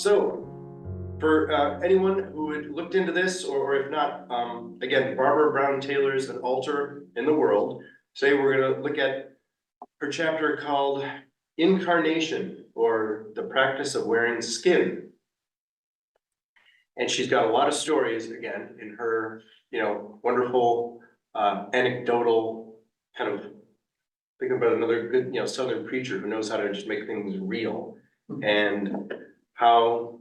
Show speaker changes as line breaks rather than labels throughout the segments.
So, for anyone who had looked into this, or if not, again, Barbara Brown Taylor's An Altar in the World. Today we're going to look at her chapter called Incarnation, or the Practice of Wearing Skin. And she's got a lot of stories, again, in her, wonderful anecdotal kind of thinking about another good, Southern preacher who knows how to just make things real. And how,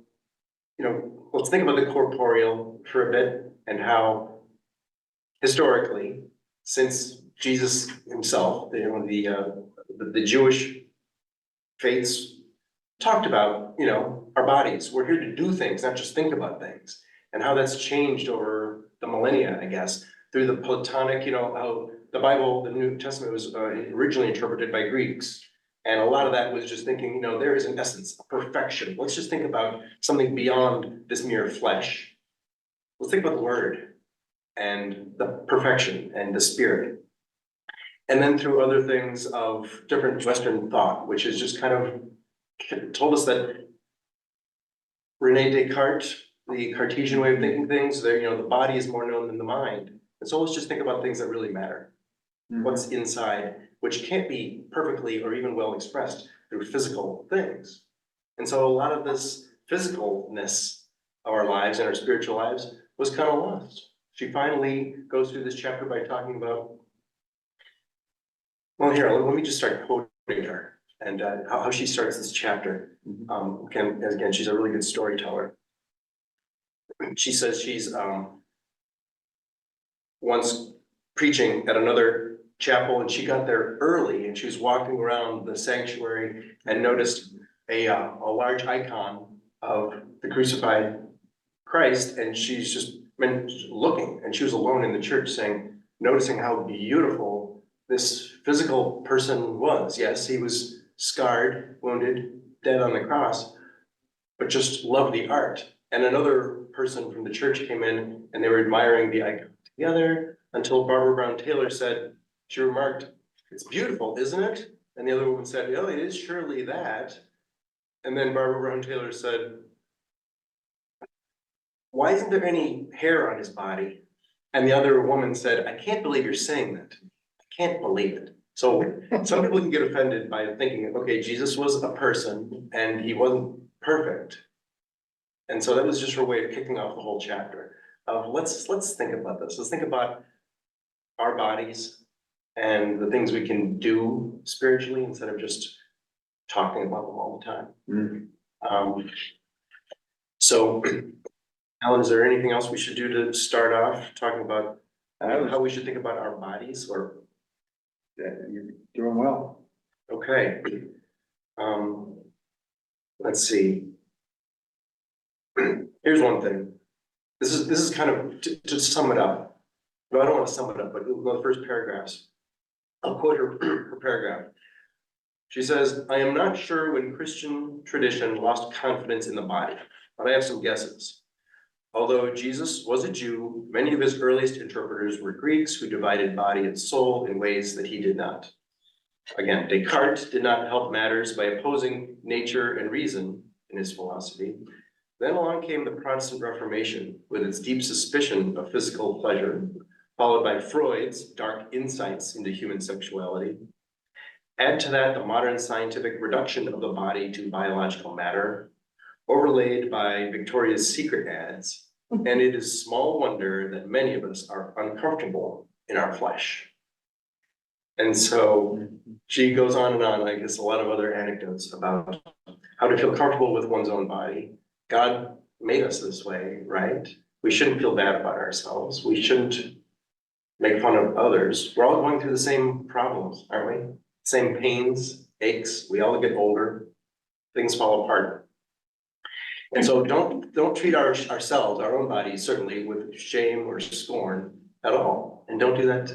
let's think about the corporeal for a bit, and how historically, since Jesus himself, the Jewish faiths talked about, our bodies. We're here to do things, not just think about things, and how that's changed over the millennia, I guess, through the Platonic, how the Bible, the New Testament was originally interpreted by Greeks. And a lot of that was just thinking, there is an essence, a perfection. Let's just think about something beyond this mere flesh. Let's think about the word and the perfection and the spirit. And then through other things of different Western thought, which is just kind of told us that Rene Descartes, the Cartesian way of thinking things, the body is more known than the mind. And so let's just think about things that really matter. What's inside, which can't be perfectly or even well expressed through physical things. And so a lot of this physicalness of our lives and our spiritual lives was kind of lost. She finally goes through this chapter by talking about, well, here, let me just start quoting her and how she starts this chapter. Again, she's a really good storyteller. She says she's once preaching at another chapel, and she got there early, and she was walking around the sanctuary and noticed a large icon of the crucified Christ, and she's just been looking, and she was alone in the church, noticing how beautiful this physical person was. Yes, he was scarred, wounded, dead on the cross, but just loved the art. And another person from the church came in, and they were admiring the icon together, until Barbara Brown Taylor said, she remarked, "It's beautiful, isn't it?" And the other woman said, "Oh, it is surely that." And then Barbara Brown Taylor said, "Why isn't there any hair on his body?" And the other woman said, "I can't believe you're saying that. I can't believe it." So some people can get offended by thinking, okay, Jesus was a person and he wasn't perfect. And so that was just her way of kicking off the whole chapter of let's think about this. Let's think about our bodies and the things we can do spiritually instead of just talking about them all the time. So, Alan, is there anything else we should do to start off talking about how we should think about our bodies? Or
you're doing well.
Okay. Let's see. Here's one thing. This is kind of to sum it up. No, I don't want to sum it up, but the first paragraphs. I'll quote her paragraph. She says, "I am not sure when Christian tradition lost confidence in the body, but I have some guesses. Although Jesus was a Jew, many of his earliest interpreters were Greeks who divided body and soul in ways that he did not. Again, Descartes did not help matters by opposing nature and reason in his philosophy. Then along came the Protestant Reformation with its deep suspicion of physical pleasure, followed by Freud's dark insights into human sexuality. Add to that the modern scientific reduction of the body to biological matter, overlaid by Victoria's Secret ads, and it is small wonder that many of us are uncomfortable in our flesh." And so she goes on and on, I guess a lot of other anecdotes about how to feel comfortable with one's own body. God made us this way, right? We shouldn't feel bad about ourselves. We shouldn't make fun of others. We're all going through the same problems, aren't we? Same pains, aches. We all get older. Things fall apart. And so don't treat ourselves, our own bodies, certainly with shame or scorn at all. And don't do that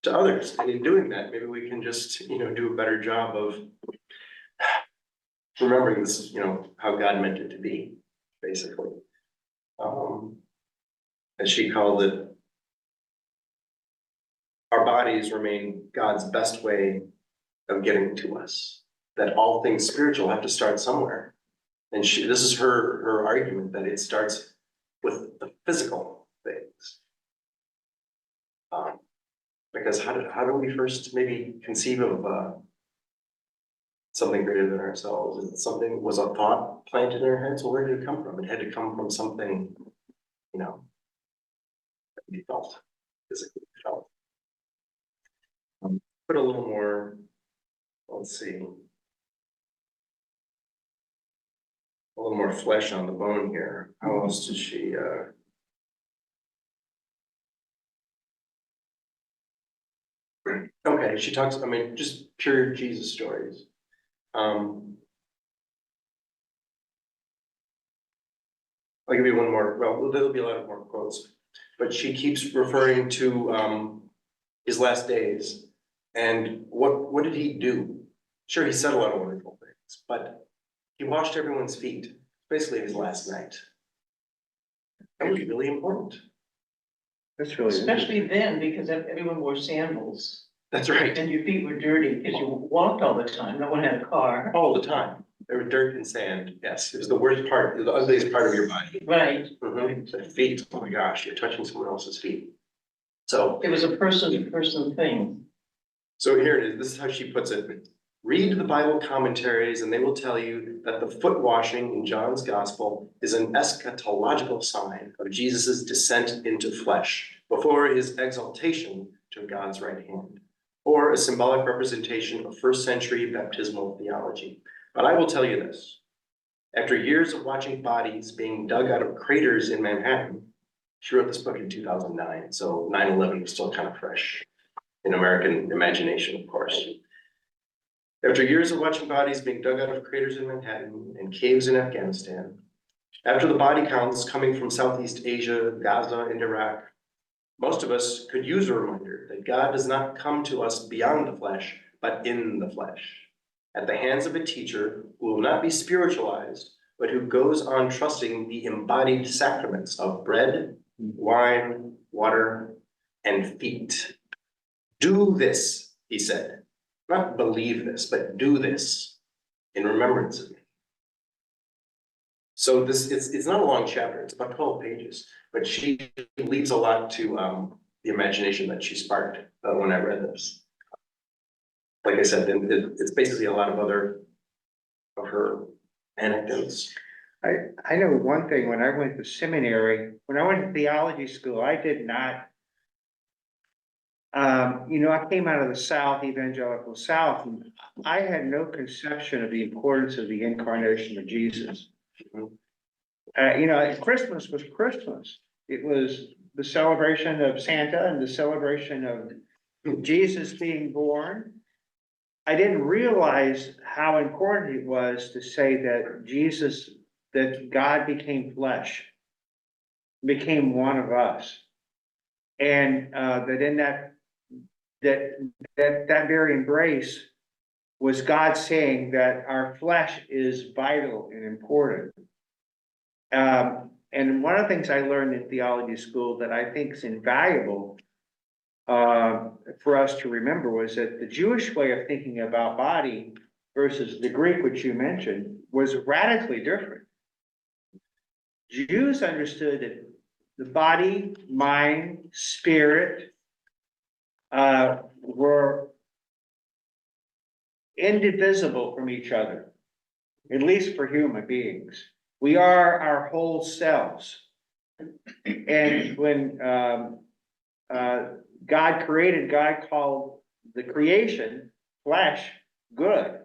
to others. And in doing that, maybe we can just, do a better job of remembering this, how God meant it to be, basically. As she called it, our bodies remain God's best way of getting to us. That all things spiritual have to start somewhere. And this is her argument that it starts with the physical things. Because how do we first maybe conceive of, something greater than ourselves? Is it something, was a thought planted in our heads? Well, where did it come from? It had to come from something, that we felt, physically felt. Put a little more, let's see. A little more flesh on the bone here. How else did she, okay, she talks, just pure Jesus stories. I'll give you one more, well, there'll be a lot of more quotes, but she keeps referring to, his last days. And what did he do? Sure, he said a lot of wonderful things, but he washed everyone's feet, basically his last night. That was really important.
That's really
Especially then, because everyone wore sandals
That's right,
and your feet were dirty because you walked all the time. No one had a car.
all the time. There were dirt and sand, yes, it was the worst part, the ugliest part of your body.
Right.
The feet, oh my gosh, you're touching someone else's feet. So,
It was a person thing.
so here it is, this is how she puts it. Read the Bible commentaries and they will tell you that the foot washing in John's gospel is an eschatological sign of Jesus's descent into flesh before his exaltation to God's right hand, or a symbolic representation of first century baptismal theology. But I will tell you this, after years of watching bodies being dug out of craters in Manhattan, she wrote this book in 2009, so 9/11 was still kind of fresh in American imagination, of course. After years of watching bodies being dug out of craters in Manhattan and caves in Afghanistan, after the body counts coming from Southeast Asia, Gaza, and Iraq, most of us could use a reminder that God does not come to us beyond the flesh, but in the flesh, at the hands of a teacher who will not be spiritualized, but who goes on trusting the embodied sacraments of bread, wine, water, and feet. Do this, he said. Not believe this, but do this in remembrance of me. So it's not a long chapter, it's about 12 pages, but she leaves a lot to the imagination that she sparked when I read this. Like I said, it's basically a lot of other of her anecdotes.
I know one thing, when I went to seminary, when I went to theology school, I did not. I came out of the South, evangelical South, and I had no conception of the importance of the incarnation of Jesus. Christmas was Christmas. It was the celebration of Santa and the celebration of Jesus being born. I didn't realize how important it was to say that God became flesh, became one of us. And that in that very embrace was God saying that our flesh is vital and important. And one of the things I learned in theology school that I think is invaluable for us to remember was that the Jewish way of thinking about body versus the Greek, which you mentioned, was radically different. Jews understood that the body, mind, spirit were indivisible from each other, at least for human beings. We are our whole selves. And when God created, God called the creation, flesh, good.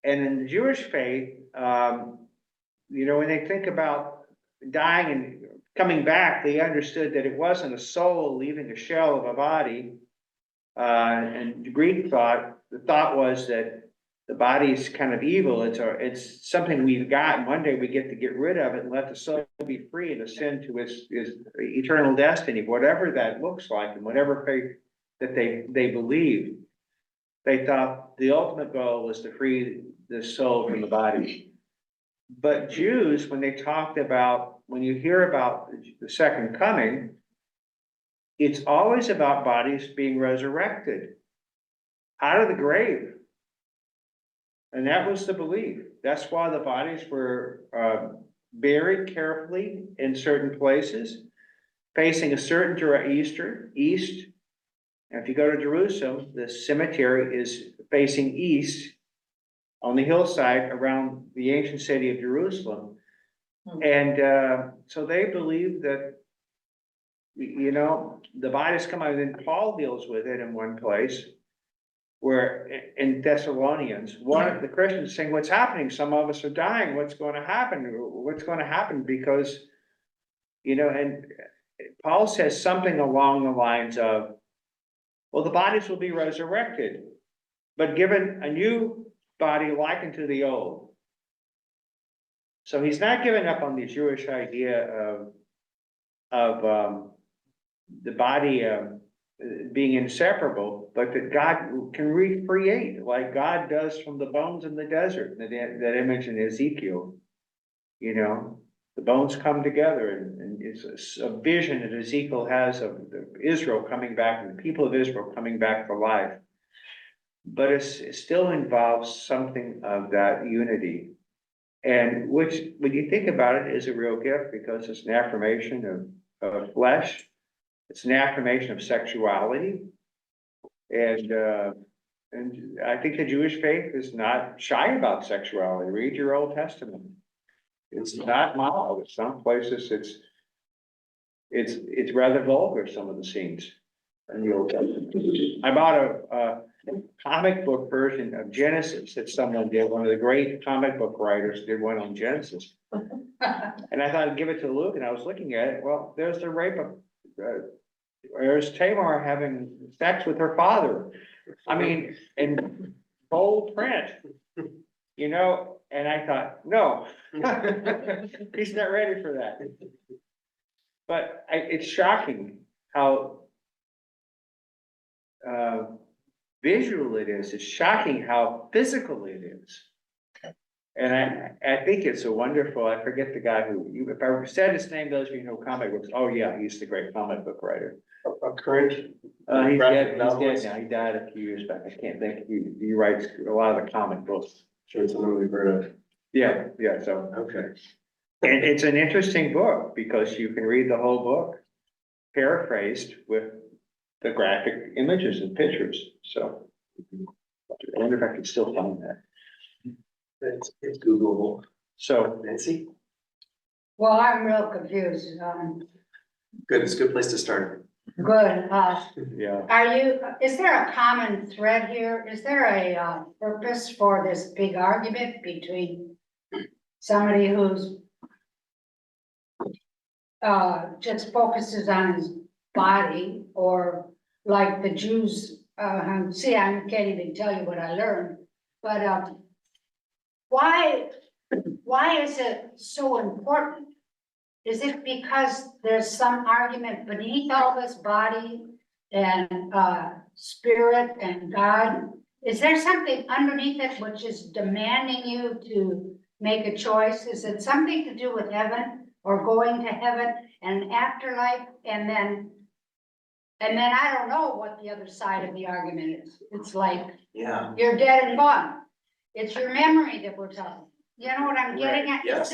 And in the Jewish faith, when they think about dying and coming back, they understood that it wasn't a soul leaving a shell of a body. And the Greek the thought was that the body is kind of evil. It's something we've got, and one day we get to get rid of it and let the soul be free and ascend to its eternal destiny, whatever that looks like, and whatever faith that they believed. They thought the ultimate goal was to free the soul from the body. But Jews, when you hear about the second coming, it's always about bodies being resurrected out of the grave. And that was the belief. That's why the bodies were buried carefully in certain places, facing a certain east. And if you go to Jerusalem, the cemetery is facing east on the hillside around the ancient city of Jerusalem. And so they believe that, you know, the bodies come out, and then Paul deals with it in one place. Where in Thessalonians, one of the Christians saying, what's happening? Some of us are dying. What's going to happen? What's going to happen? Because, you know, and Paul says something along the lines of, well, the bodies will be resurrected, but given a new body likened to the old. So he's not giving up on the Jewish idea of the body being inseparable, but that God can recreate like God does from the bones in the desert, that image in Ezekiel. You know, the bones come together, and it's a vision that Ezekiel has of Israel coming back, and the people of Israel coming back to life. But it still involves something of that unity. And which, when you think about it, is a real gift, because it's an affirmation of flesh. It's an affirmation of sexuality. And I think the Jewish faith is not shy about sexuality. Read your Old Testament. It's not mild. In some places it's rather vulgar, some of the scenes in the Old Testament. I bought a comic book version of Genesis that someone did. One of the great comic book writers did one on Genesis. And I thought I'd give it to Luke, and I was looking at it. Well, there's the rape of there's Tamar having sex with her father. I mean, in bold print, you know, and I thought, no, he's not ready for that. But it's shocking how visual it is. It's shocking how physical it is. And I think it's a wonderful, I forget the guy who, if I said his name, those of you know comic books, oh yeah, he's the great comic book writer.
A current.
He's dead now,
novelist?
he died a few years back, I can't think, he writes a lot of the comic books.
Sure, it's something we've heard of.
Yeah, so,
Okay.
and it's an interesting book, because you can read the whole book paraphrased with the graphic images and pictures, so. I wonder if I can still find that.
It's Googleable.
So,
Nancy?
Well, I'm real confused.
Good, it's a good place to start.
Good.
yeah,
Is there a common thread here? Is there a purpose for this big argument between somebody who's just focuses on his body, or like the Jews, see, I can't even tell you what I learned, but why is it so important? Is it because there's some argument beneath all this body and spirit and God? Is there something underneath it which is demanding you to make a choice? Is it something to do with heaven, or going to heaven and afterlife? And then I don't know what the other side of the argument is. It's like,
Yeah.
you're dead and gone. It's your memory that we're talking. You know what I'm getting at?
Yes.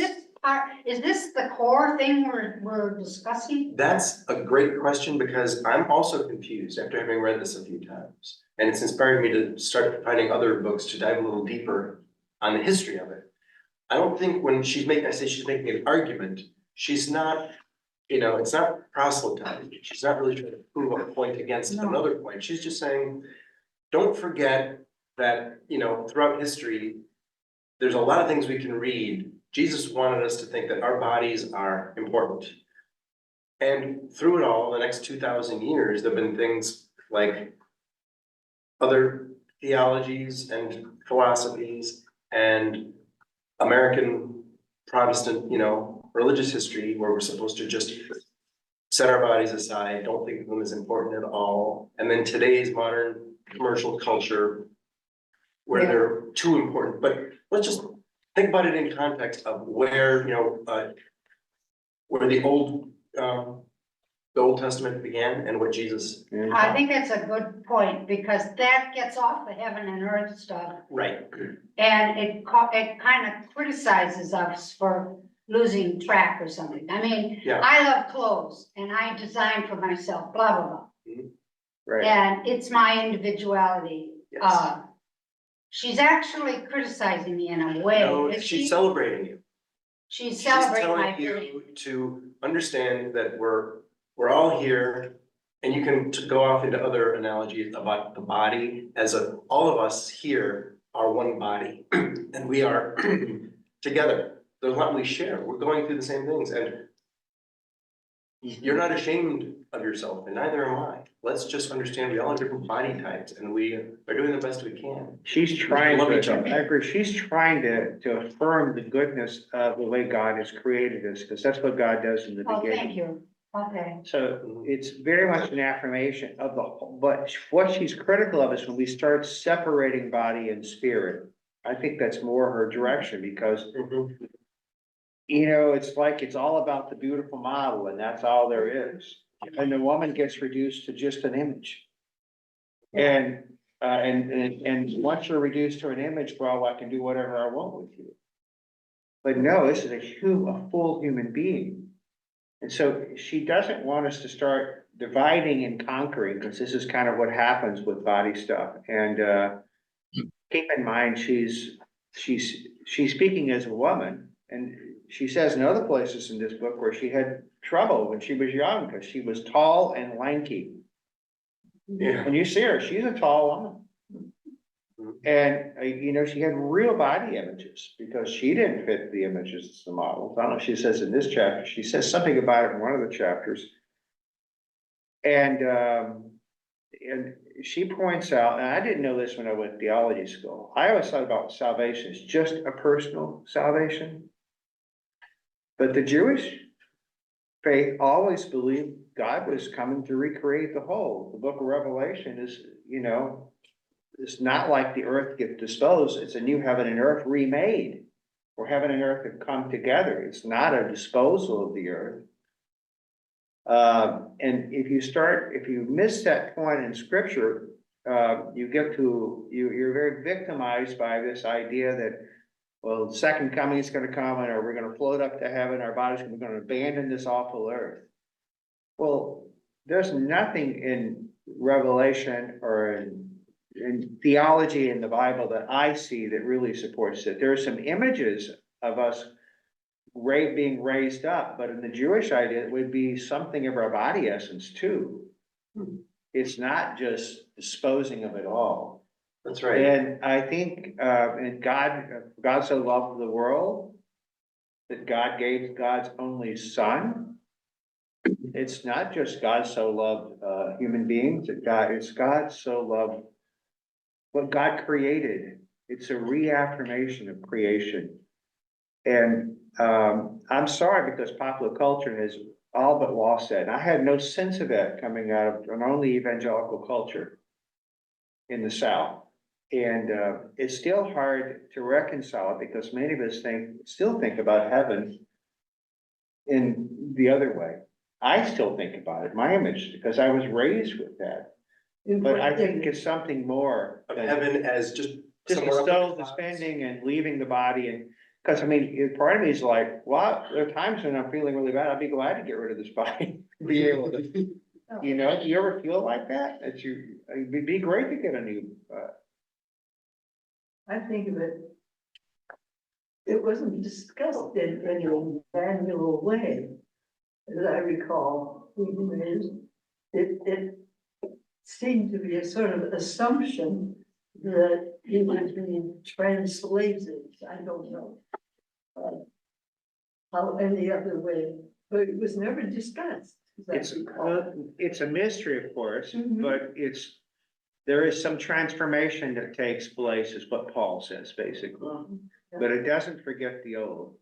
Is this the core thing we're discussing?
That's a great question, because I'm also confused after having read this a few times. And it's inspired me to start finding other books to dive a little deeper on the history of it. I don't think when she's making an argument, she's not, you know, it's not proselytizing. She's not really trying to prove a point against another point. She's just saying, don't forget that, you know, throughout history, there's a lot of things we can read. Jesus wanted us to think that our bodies are important. And through it all, the next 2,000 years, there've been things like other theologies and philosophies and American Protestant, you know, religious history, where we're supposed to just set our bodies aside, don't think of them as important at all. And then today's modern commercial culture, where they're too important. But let's just think about it in context of where, you know, where the old the Old Testament began and what Jesus.
I think that's a good point, because that gets off the heaven and earth stuff.
Right.
And it kind of criticizes us for losing track or something. I mean,
Yeah.
I love clothes and I design for myself, blah, blah, blah.
Right,
And it's my individuality.
Yes.
She's actually criticizing me in a way.
No,
Is
she's
she?
celebrating you.
She's
She's
celebrating my
telling
beauty.
you to understand that we're all here. And you can go off into other analogies about the body all of us here are one body and we are together. There's a lot we share. We're going through the same things and you're not ashamed of yourself and neither am I. Let's just understand we all have different body types and we are doing the best we can.
she's trying
Love each
to,
other.
I agree, she's trying to affirm the goodness of the way God has created us, because that's what God does in the
Oh,
beginning.
thank you. Okay.
So it's very much an affirmation of the whole, but what she's critical of is when we start separating body and spirit. I think that's more her direction, because, you know, it's like, it's all about the beautiful model and that's all there is. And the woman gets reduced to just an image. And once you're reduced to an image, well, I can do whatever I want with you. But no, this is a full human being. And so she doesn't want us to start dividing and conquering, because this is kind of what happens with body stuff. And keep in mind, she's speaking as a woman, and she says in other places in this book where she had trouble when she was young, because she was tall and lanky.
Yeah.
And you see her, she's a tall woman. And, you know, she had real body images because she didn't fit the images as the models. I don't know if she says in this chapter, she says something about it in one of the chapters. And she points out, and I didn't know this when I went to theology school. I always thought about salvation as just a personal salvation. But the Jewish faith always believed God was coming to recreate the whole. The book of Revelation is, you know, it's not like the earth gets disposed, it's a new heaven and earth remade, where heaven and earth have come together. It's not a disposal of the earth. And if you miss that point in scripture, you're very victimized by this idea that, well, the second coming is gonna come and we're gonna float up to heaven, our bodies, we're gonna abandon this awful earth. Well, there's nothing in Revelation or in theology in the Bible that I see that really supports it. There are some images of us being raised up, but in the Jewish idea, it would be something of our body essence too. It's not just disposing of it all.
That's right.
And I think, and God so loved the world that God gave God's only son. It's not just God so loved human beings, it's God so loved what God created. It's a reaffirmation of creation. And I'm sorry, because popular culture has all but lost that. And I had no sense of that coming out of an only evangelical culture in the South. And it's still hard to reconcile it, because many of us still think about heaven in the other way. I still think about it, my image, because I was raised with that. But I think it's something more
Of
than
heaven as just.
just the
somewhere up in
soul,
the
the
clouds.
spending and leaving the body. And because I mean, part of me is like, well, there are times when I'm feeling really bad. I'd be glad to get rid of this body. Be able to, you know, do you ever feel like that? It'd be great to get a new,
I think of it. It wasn't discussed in any manual way, as I recall. It seemed to be a sort of assumption that it would be translated. I don't know how any other way, but it was never discussed. as I recall.
it's a mystery, of course,
Mhm.
but there is some transformation that takes place, is what Paul says, basically. But it doesn't forget the old.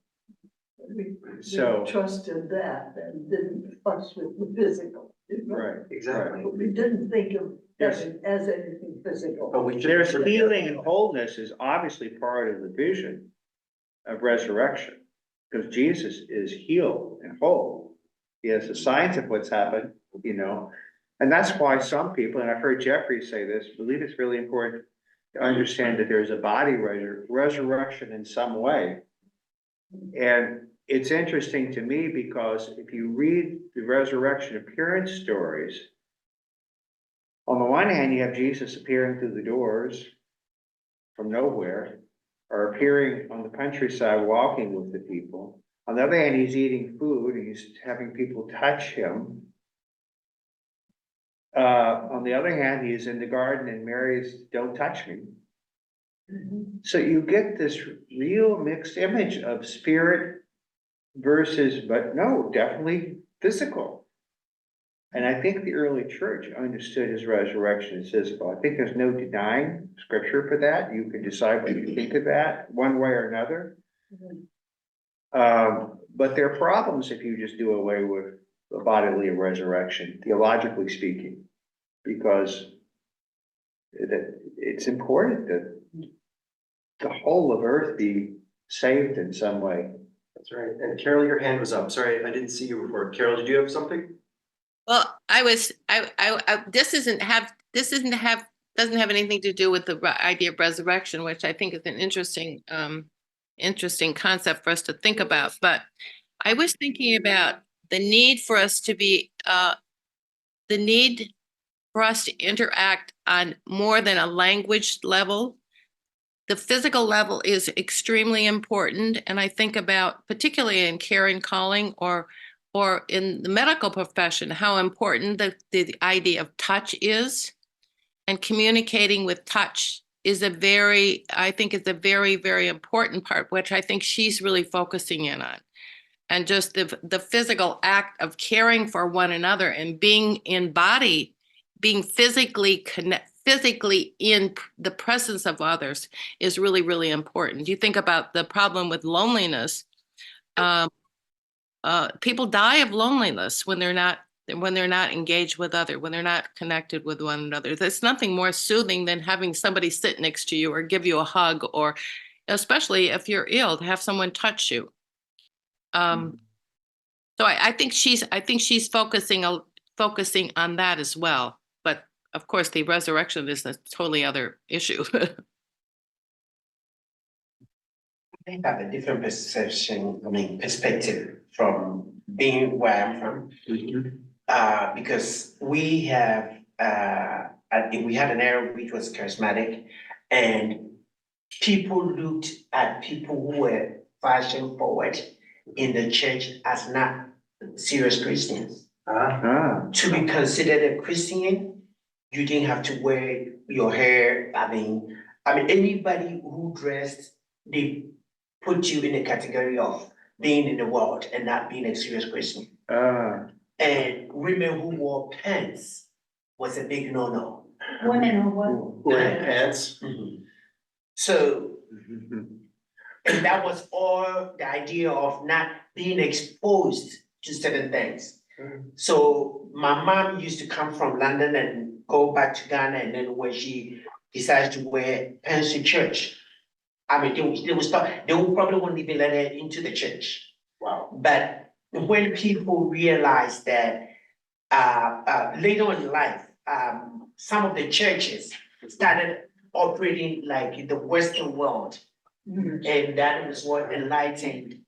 We
So,
trusted that and didn't fuss with the physical. you know?
right,
Exactly.
But we didn't think of
Yes.
heaven as anything physical.
But we
there's
should.
healing and wholeness is obviously part of the vision of resurrection. Because Jesus is healed and whole. He has the signs of what's happened, you know? And that's why some people, and I've heard Jeffrey say this, believe it's really important to understand that there's a body resurrection in some way. And it's interesting to me because if you read the resurrection appearance stories, on the one hand, you have Jesus appearing through the doors from nowhere, or appearing on the countryside, walking with the people. On the other hand, he's eating food, and he's having people touch him. On the other hand, he's in the garden and Mary's, don't touch me. So you get this real mixed image of spirit versus, but no, definitely physical. And I think the early church understood his resurrection as physical. I think there's no denying scripture for that. You can decide what you think of that one way or another. But there are problems if you just do away with the bodily resurrection, theologically speaking, because it's important that the whole of earth be saved in some way.
That's right. And Carol, your hand was up. Sorry, I didn't see you before. Carol, did you have something?
Well, doesn't have anything to do with the idea of resurrection, which I think is an interesting concept for us to think about. But I was thinking about the need for us to interact on more than a language level. The physical level is extremely important. And I think about, particularly in care and calling or in the medical profession, how important the idea of touch is. And communicating with touch is I think it's a very, very important part, which I think she's really focusing in on. And just the physical act of caring for one another and being in body, being physically in the presence of others is really, really important. You think about the problem with loneliness. People die of loneliness when they're not engaged with when they're not connected with one another. There's nothing more soothing than having somebody sit next to you or give you a hug, or especially if you're ill, to have someone touch you. So I think she's focusing on that as well. But of course, the resurrection is a totally other issue.
I think I have a different perspective from being where I'm from. Because we had an era which was charismatic, and people looked at people who were fashion forward in the church as not serious Christians. To be considered a Christian, you didn't have to wear your hair. I mean, anybody who dressed, they put you in the category of being in the world and not being a serious Christian. And women who wore pants was a big no-no.
Women who what?
Wearing pants.
So, and that was all the idea of not being exposed to certain things. So my mom used to come from London and go back to Ghana, and then when she decided to wear pants to church, I mean, they probably wouldn't even let her into the church.
Wow.
But when people realized that later on in life, some of the churches started operating like in the Western world, and that was what enlightened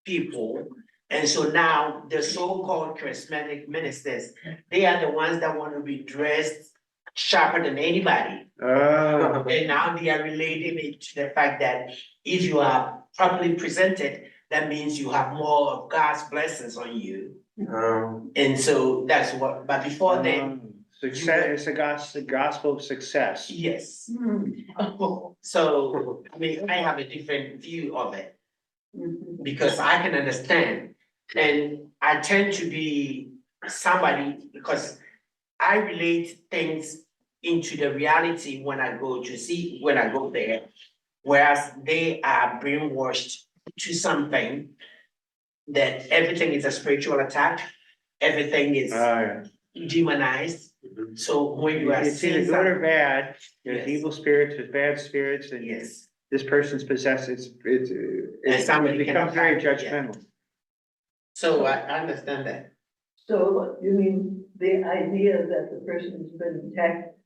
people. And so now the so-called charismatic ministers, they are the ones that want to be dressed sharper than anybody. And now they are relating it to the fact that if you are properly presented, that means you have more of God's blessings on you. And so that's what, but before then.
Success, it's the gospel of success.
Yes. So, I mean, I have a different view of it because I can understand. And I tend to be somebody, because I relate things into the reality when I go there, whereas they are brainwashed to something that everything is a spiritual attack, everything is demonized. So when you are
It's either
seeing
good or bad, there's
Yes.
evil spirits, there's bad spirits, and
yes,
this person's possessed, it
somebody can
becomes very
attack, yeah.
judgmental.
So I understand that.
So you mean the idea that the person's been attacked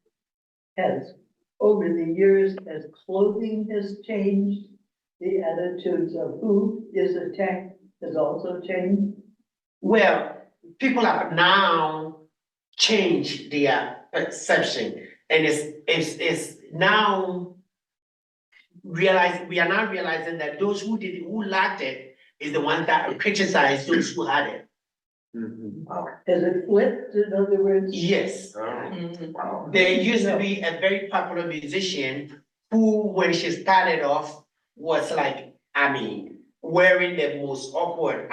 has, over the years, as clothing has changed, the attitudes of who is attacked has also changed.
Well, people have now changed their perception, and it's now we are now realizing that those who lacked it is the ones that criticize those who had it.
Mhm.
Has it flipped, in other words?
Yes,
Wow.
there used to be a very popular musician who, when she started off, was like, wearing the most awkward,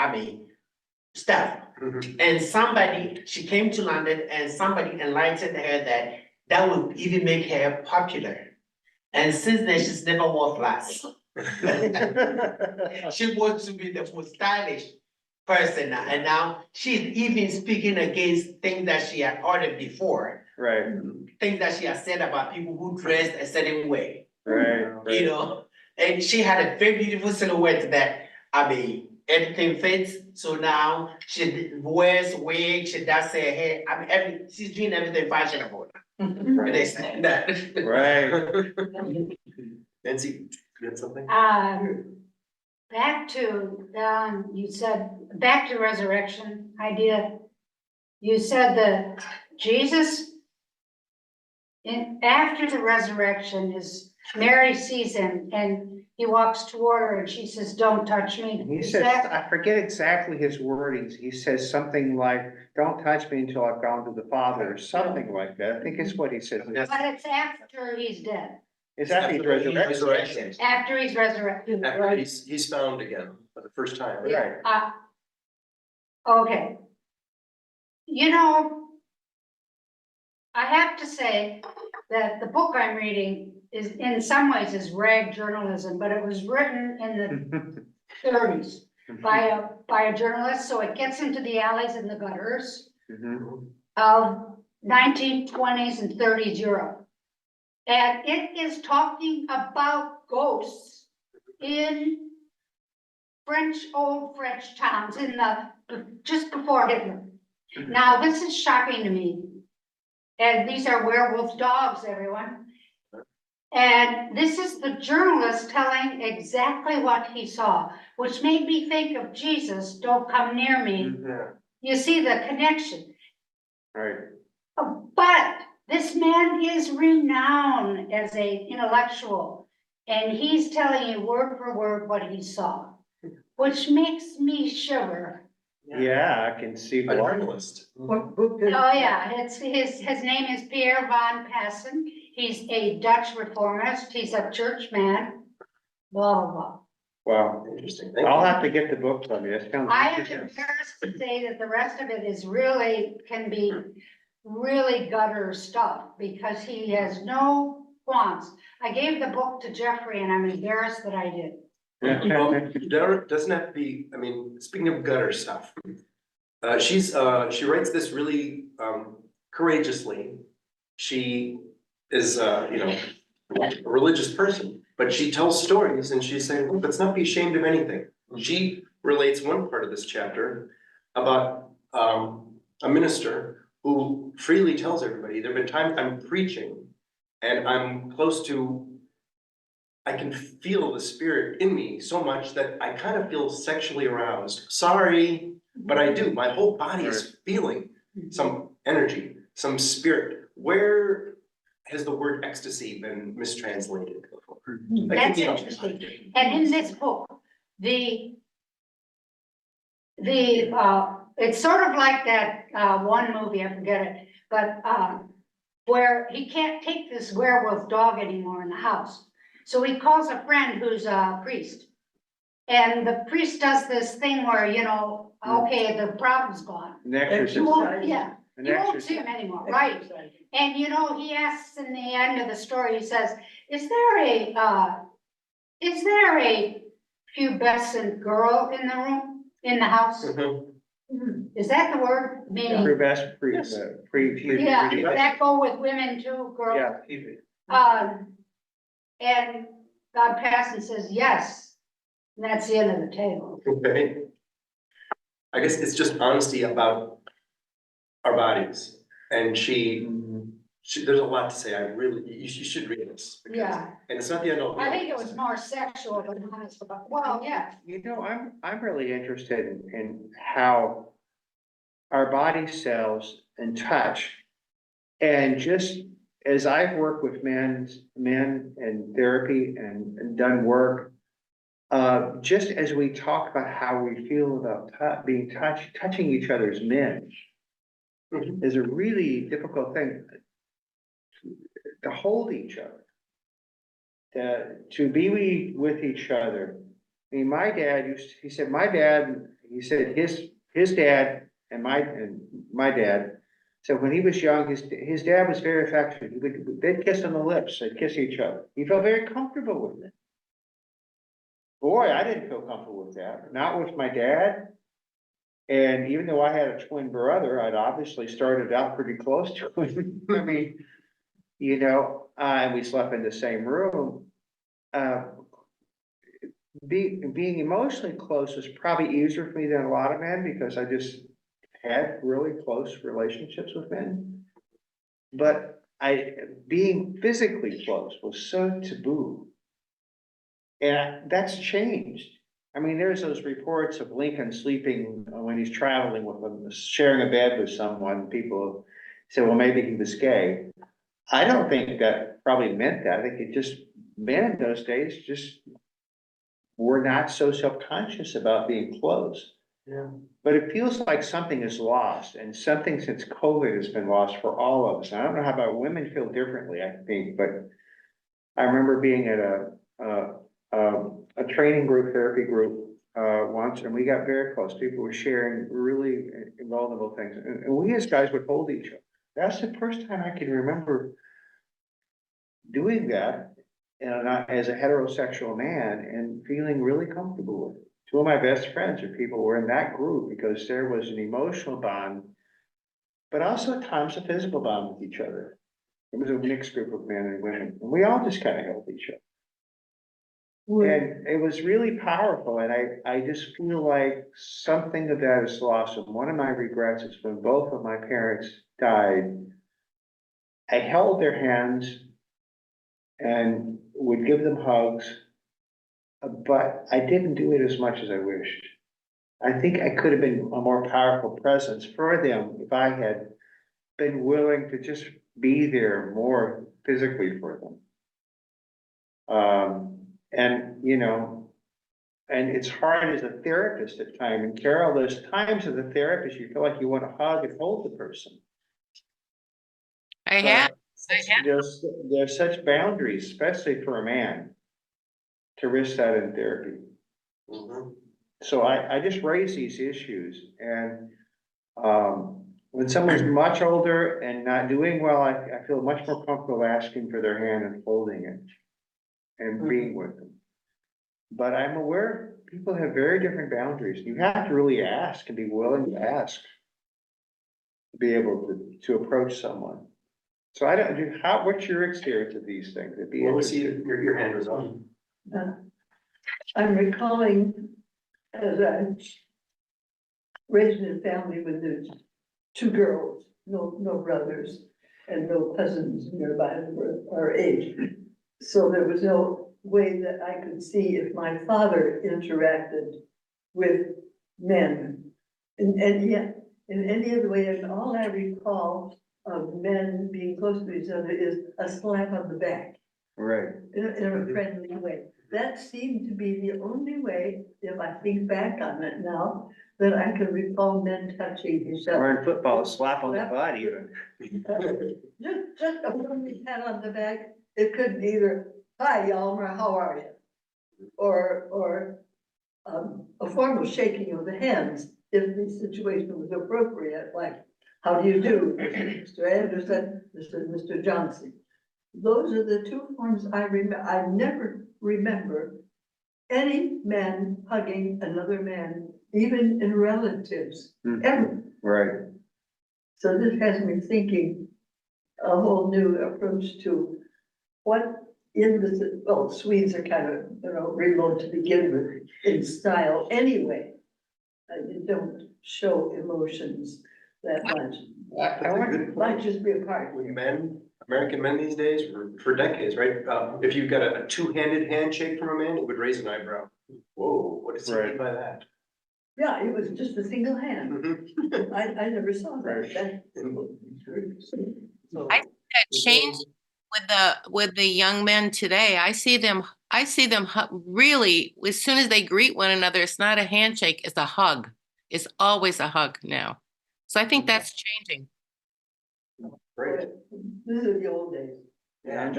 stuff.
Mhm.
And she came to London and somebody enlightened her that would even make her popular. And since then, she's never wore flats. She wants to be the most stylish person now, and now she's even speaking against things that she had ordered before,
Right,
things that she has said about people who dressed a certain way,
right,
you know? And she had a very beautiful silhouette that, everything fits, so now she wears wigs, she does her hair, she's doing everything fashionable. And they say that.
right.
Nancy, you had something?
Back to, you said, back to resurrection idea. You said that Jesus, after the resurrection, Mary sees him and he walks toward her and she says, "Don't touch me."
And he
Is
says,
that-
I forget exactly his wordings, he says something like, don't touch me until I've gone to the Father, or something like that, I think it's what he said.
Yes.
But it's after he's dead,
It's after he's resurrected.
Resurrection.
after he's resurrected,
After
right?
he's found again for the first time, right?
Right.
Okay. You know, I have to say that the book I'm reading is, in some ways, is rag journalism, but it was written in the thirties by a journalist, so it gets into the alleys and the gutters
Mhm.
of 1920s and 30s Europe. And it is talking about ghosts in old French towns just before Hitler. Now, this is shocking to me. And these are werewolf dogs, everyone. And this is the journalist telling exactly what he saw, which made me think of Jesus, "Don't come near me."
Yeah.
You see the connection.
Right,
But this man is renowned as an intellectual, and he's telling you word for word what he saw, which makes me shiver.
yeah, I can see.
A
why.
journalist.
What book is?
Oh, yeah, his name is Pierre van Passen. He's a Dutch reformist. He's a church man. Blah, blah, blah.
Wow,
Interesting. Thank
I'll
you.
have to get the book from you, it sounds
I am
interesting.
embarrassed to say that the rest of it is really, can be really gutter stuff because he has no qualms. I gave the book to Jeffrey and I'm embarrassed that I did.
Well, there doesn't have to be, speaking of gutter stuff. She writes this really, courageously. She is, a religious person, but she tells stories and she's saying, "Look, let's not be ashamed of anything." She relates one part of this chapter about, a minister who freely tells everybody, "There've been times I'm preaching and I'm close to, I can feel the spirit in me so much that I kind of feel sexually aroused. Sorry, but I do. My whole body is feeling some energy, some spirit." Where has the word ecstasy been mistranslated before?
That's interesting. And in this book, it's sort of like that, one movie, I forget it, but, where he can't take this werewolf dog anymore in the house. So he calls a friend who's a priest. And the priest does this thing where, okay, the problem's gone.
An exorcist.
You won't, yeah,
An
you won't
exorcist.
see him anymore, right? And he asks in the end of the story, he says, is there a pubescent girl in the room, in the house?
Mhm.
Is that the word? Meaning,
Pre-best,
Yes.
yeah, does that go with women too, girls?
Yeah.
And God passes and says, yes, and that's the end of the tale.
Okay. I guess it's just honesty about our bodies. And she, there's a lot to say. I really, you should read this. because-
Yeah,
And it's not the end all. be
I
all.
think it was more sexual than honest about, well, yeah,
You know, I'm really interested in how our body cells and touch. And just as I've worked with men and therapy and done work. Just as we talk about how we feel about being touching each other's men.
Mhm.
Is a really difficult thing. To hold each other. To be with each other. I mean, my dad he said, his dad and my dad. So when he was young, his dad was very affectionate. They'd kiss on the lips, they'd kiss each other. He felt very comfortable with it. Boy, I didn't feel comfortable with that, not with my dad. And even though I had a twin brother, I'd obviously started out pretty close to him. I mean, you know, and we slept in the same room. Being emotionally close was probably easier for me than a lot of men because I just had really close relationships with men. But being physically close was so taboo. And that's changed. I mean, there's those reports of Lincoln sleeping when he's traveling with them, sharing a bed with someone. People say, well, maybe he was gay. I don't think that probably meant that. I think it just, men in those days just were not so self-conscious about being close.
Yeah.
But it feels like something is lost, and something since COVID has been lost for all of us. I don't know how about women feel differently, I think, but I remember being at a training group, therapy group, once, and we got very close. People were sharing really vulnerable things, and we as guys would hold each other. That's the first time I can remember doing that, as a heterosexual man and feeling really comfortable with it. Two of my best friends or people were in that group because there was an emotional bond, but also at times a physical bond with each other. It was a mixed group of men and women, and we all just kind of held each other. And it was really powerful, and I just feel like something of that is lost. And one of my regrets is when both of my parents died, I held their hands and would give them hugs, but I didn't do it as much as I wished. I think I could have been a more powerful presence for them if I had been willing to just be there more physically for them. And you know, and it's hard as a therapist at times. And Carol, there's times as a therapist, you feel like you want to hug and hold the person.
I have,
There's such boundaries, especially for a man, to risk that in therapy.
Mhm.
So I just raise these issues and, when someone's much older and not doing well, I feel much more comfortable asking for their hand and holding it and being with them. But I'm aware people have very different boundaries. You have to really ask and be willing to ask to be able to approach someone. So I don't, what's your experience of these things? It'd be
What was
interesting.
your hand was on?
I'm recalling as I raised in a family with there's two girls, no brothers, and no cousins nearby that were our age. So there was no way that I could see if my father interacted with men. And yet, in any other way, and all I recall of men being close to each other is a slap on the back
Right.
in a friendly way. That seemed to be the only way, if I think back on it now, that I can recall men touching each
Or
other.
in football, a slap on the butt even.
Just a friendly pat on the back. It could be either, hi, Yalmer, how are you? Or a formal shaking of the hands if the situation was appropriate, like, how do you do, Mr. Anderson, Mr. Johnson? Those are the two forms I never remember any man hugging another man, even in relatives, ever.
Right.
So this has me thinking a whole new approach to what in the, well, Swedes are kind of, remote to begin with in style anyway. You don't show emotions that much.
I
That's a
wonder-
good
Might
point.
just be a part.
With men, American men these days, for decades, right? If you've got a two-handed handshake from a man, it would raise an eyebrow. Whoa, what does he mean
Right.
by that?
Yeah, it was just a single hand.
Mhm.
I never saw
Right.
that. So-
That change with the young men today, I see them really, as soon as they greet one another, it's not a handshake, it's a hug. It's always a hug now. So I think that's changing.
Great.
This is the old days.
Yeah.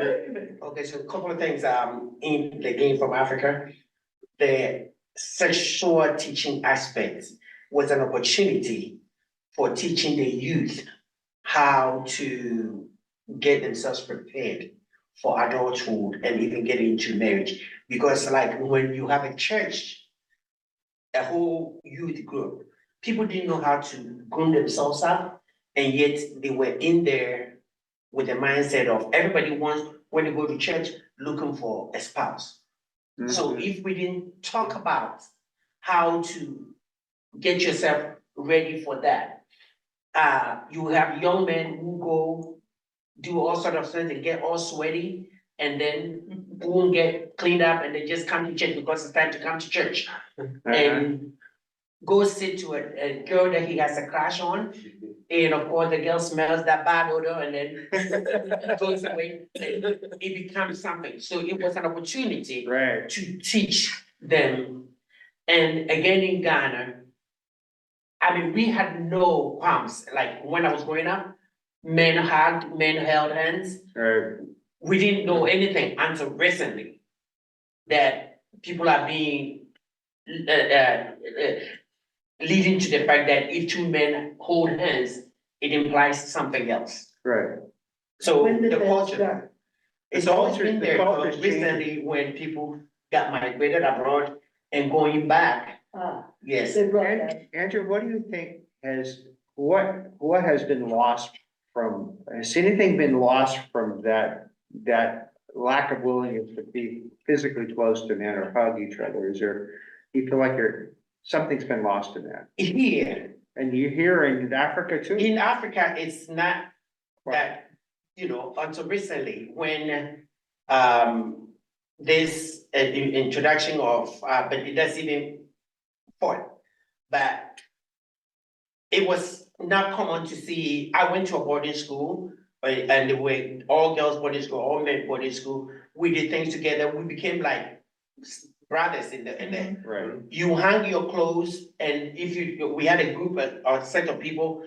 Okay, so a couple of things, in the game from Africa, the sexual teaching aspect was an opportunity for teaching the youth how to get themselves prepared for adulthood and even get into marriage. Because like when you have a church, a whole youth group, people didn't know how to groom themselves up, and yet they were in there with the mindset of everybody wants, when they go to church, looking for a spouse. So
Mhm.
if we didn't talk about how to get yourself ready for that, you have young men who go do all sort of things and get all sweaty, and then won't get cleaned up, and they just come to church because it's time to come to church. And go sit to a girl that he has a crush on, and of course, the girl smells that bad odor and then goes away. It becomes something. So it was an opportunity
Right,
to teach them. And again, in Ghana, I mean, we had no qualms. Like when I was growing up, men hugged, men held hands.
right,
We didn't know anything until recently that people are being leading to the fact that if two men hold hands, it implies something else.
right.
So
When did
the
that
culture,
start?
it's always
culture-
been
the
there,
culture's
but recently when people got migrated abroad and going back, yes.
They brought that.
Andrew, what do you think what has been lost from, has anything been lost from that lack of willingness to be physically close to men or hug each other? Is there, you feel like something's been lost in that?
Here,
And you hear in Africa too?
in Africa, it's not that, until recently, when this introduction of, but it doesn't even point. But it was not common to see, I went to a boarding school, and they were all girls boarding school, all men boarding school. We did things together, we became like brothers in the,
Right,
you hang your clothes, and if we had a group, a set of people,